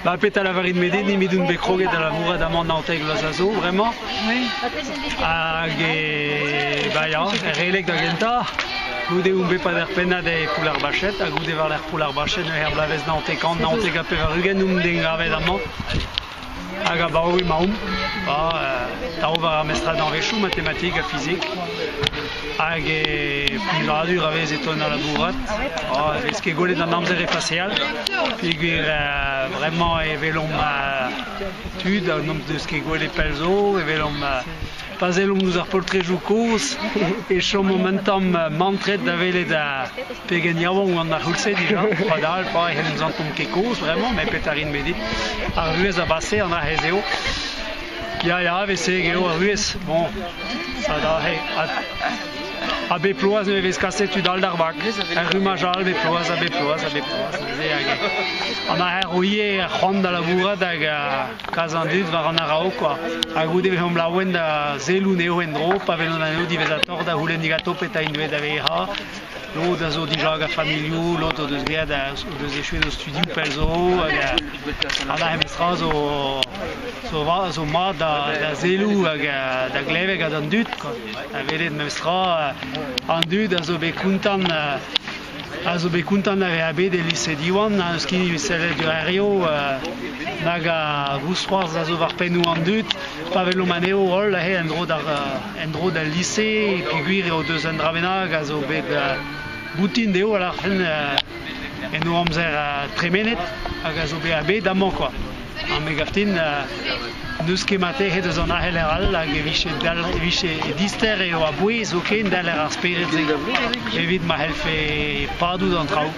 Ba pet a lavarin medet, ni medoun bekroget a lavouret amant naoteg loz a zo, vraiment. Hag ba ya, relek da genta. Goude oumbe pa der pennad e poul ar bachet, a goude war l'er poul ar bachet, her blavez naoteg an, naoteg a pevar ugen oum den gavet amant. Hag a baoui maoum, taro war ar mestrad anvechou, matematik a fizik. Hag pulvadur a vez eton a labourat, vez ket golet an amzer e facial, peogwir vraiment e velom tud, an nom deus ket golet pelzo, e velom pazelom nous ar poltrejou koz, e chom momentam mantret da velet pegen yaouan an ar hulse dija, padal, pa e hem zantom ket koz, vraiment, me petarin medit, ar ruez a basse an ar hezeo. Ya, vez e geo ar ruez, bon, ça da, a beploaz ne vez kaset tu dal d'ar bak, ar rumajal beploaz, a beploaz. An a her oie c'hoant da labourat hag kazan dud war an arao, quoi. Hag goude vez om laouen da zelou neo en dro, pa velon aneo divez a tor da houlen digato pet a indouet da veira. Lo da zo dija hag a familiou, lo do deus gret o deus echuet o studiou pel zo, hag a emestra zo mat da zelou hag da gleveg a dan dud, quoi. A velet memestra an dud a zo bet kontant da veabe de lise diwan, eus kin sellet ur ario, nag a voustroaz a zo var penou an dud, pa velom aneo hol en dro da lise, peogwir eo deus an dravenag a zo bet boutin deo a l'arfen en o amzer tremenet, hag a zo bet a bet amant, quoi. An megaftin, neus ket mate he deus an ahel er all, hag viche dister eo a bouez o ken dal er ar speret zeg. Evit ma helfe padou d'an traoù.